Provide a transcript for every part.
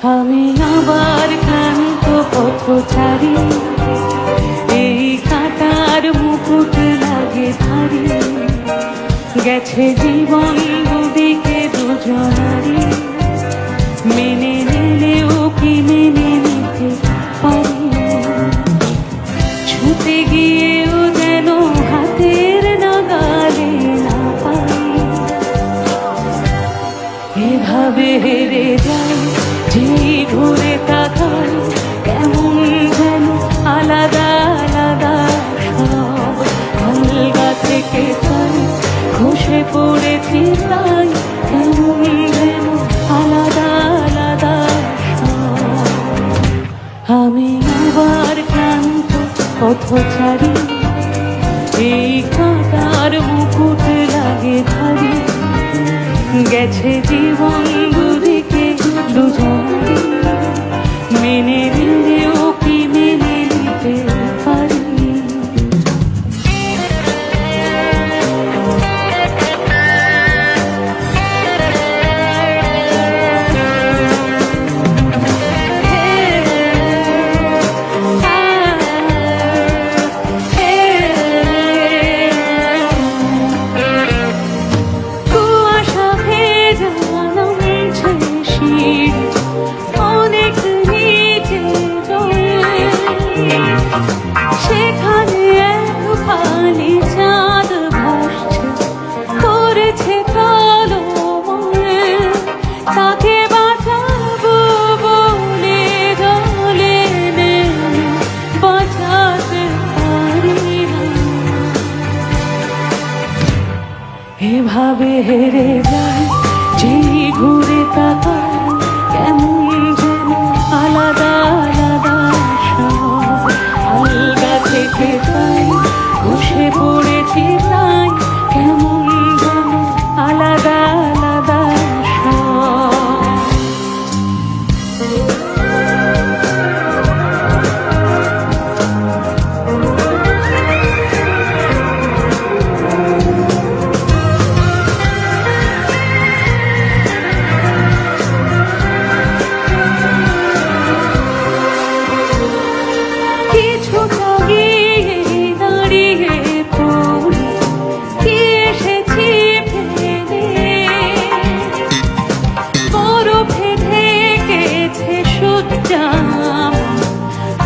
আমি আবার ক্লান্ত পথচারী, এই কাঁটার মুকুট লাগে ভারী। গেছে জীবন দুদিকে দুজনারই, মেনে নিলেও কি মেনে নিতে পারি। ছুটে গিয়েও যেন হাতের নাগালে না পাই। এভাবে হেরে যাই যে ঘুরে তাকাই, কেমন যেন আলাদা আলাদা সব। আলগা থেকে তাই খসে পড়েছি তাই, কেমন যেন আলাদা আলাদা সব। আমি আবার ক্লান্ত পথচারী, এই কাঁটার মুকুট লাগে ভারী। গেছে জীবন দুদিকে দুজনারই, মেনে নিলেও কি মেনে নিতে পারি। সেখানে এক ফালি চাঁদ ভাসছে, করেছে কালো মনে। তাকে বাঁচাবো বলে জলে নেমে বাঁচাতে পারি না। এভাবে হেরে যায় যেই ঘুরে তাকায়, কেমন যেন আলাদা আলাদা সব। আলগা থেকে তাই বসে পড়েছি তাই, কেমন যেন আলাদা আলাদা সব।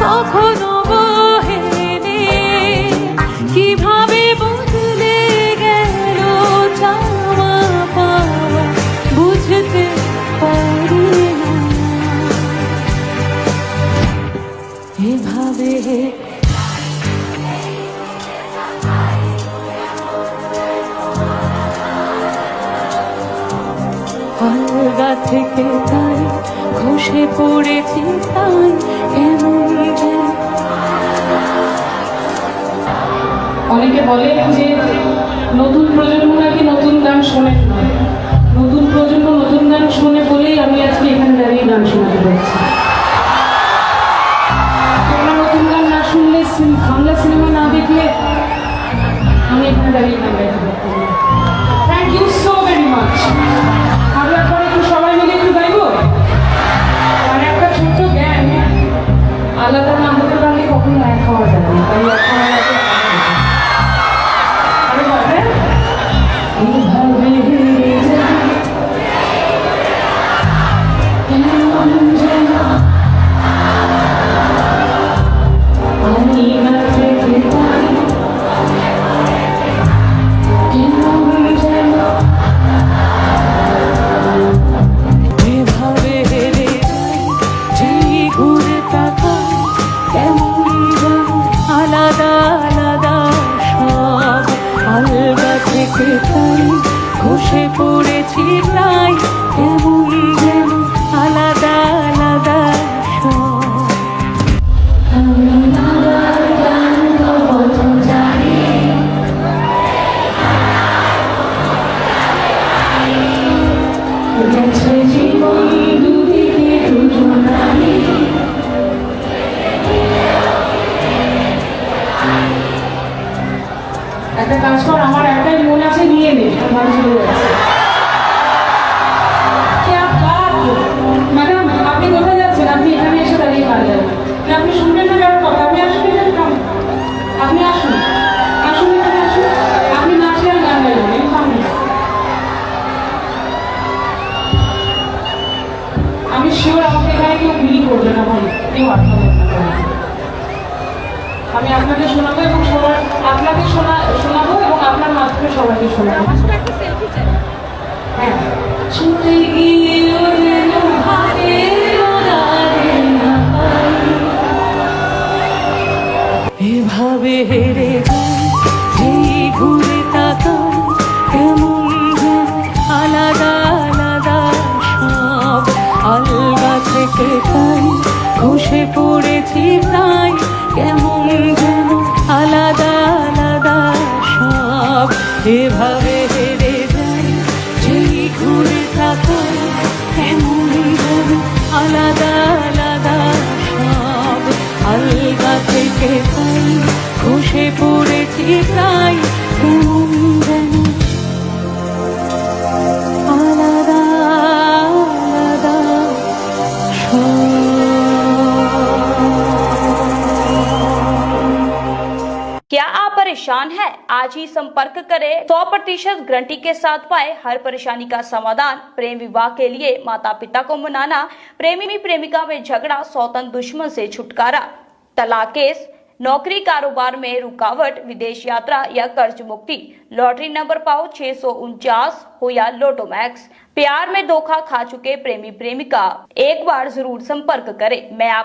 কখনো বহেনে কিভাবে বদলে গেল চাওয়া পাওয়া, বুঝতে পারি না। এভাবে আলগা থেকে তাই খসে পড়েছি তাই, কেমন যেন। অনেকে বলে যে নতুন প্রজন্ম নাকি নতুন গান শোনেন না। নতুন প্রজন্ম নতুন গান শোনে বলেই আমি আজকে এখানে দাঁড়িয়ে গান শোনাতে পারছি। তোমরা নতুন গান না শুনলে, বাংলা সিনেমা না দেখলে আমি এখানে দাঁড়িয়ে গান গাইতে পারতাম না। Thank you so very much. আমরা পরে একটু সবাই মিলে একটু গাইবো। আর একটা ছোট্ট জ্ঞান, আলাদা না হতে পারলে কখনো এক হওয়া যায় না। তাই এখন শিওর আমাকে এখানে কেউ বিলি করবে না ভাই, কেউ আটকাবে না। আমি আপনাকে শোনাবো এবং আপনাকে শোনাবো এবং আপনার মাধ্যমে সবাইকে শোনাবো। হ্যাঁ, ছুটে গিয়েও যেন ভাগের ওড়ারে না পাই, এভাবে হেরে যাই যেই ঘুরে তাকাই, কেমন যেন আলাদা আলাদা সব, আলগা থেকে তাই খসে পড়েছি তাই, কেমন যেন আলাদা আলাদা সব, এভাবে হেরে যাই যেই ঘুরে তাকাই, কেমন যেন আলাদা আলাদা সব, আলগা থেকে তাই খসে পড়েছি তাই, কেমন যেন আলাদা আলাদা সব। क्या आप परेशान हैं? आज ही संपर्क करें। 100% गारंटी के साथ पाए हर परेशानी का समाधान। प्रेम विवाह के लिए माता पिता को मनाना, प्रेमी प्रेमिका में झगड़ा, सौतन दुश्मन से छुटकारा, तलाक केस, नौकरी कारोबार में रुकावट, विदेश यात्रा या कर्ज मुक्ति, लॉटरी नंबर पाओ 649 हो या लोटो मैक्स, प्यार में धोखा खा चुके प्रेमी प्रेमिका, एक बार जरूर संपर्क करें। मैं आप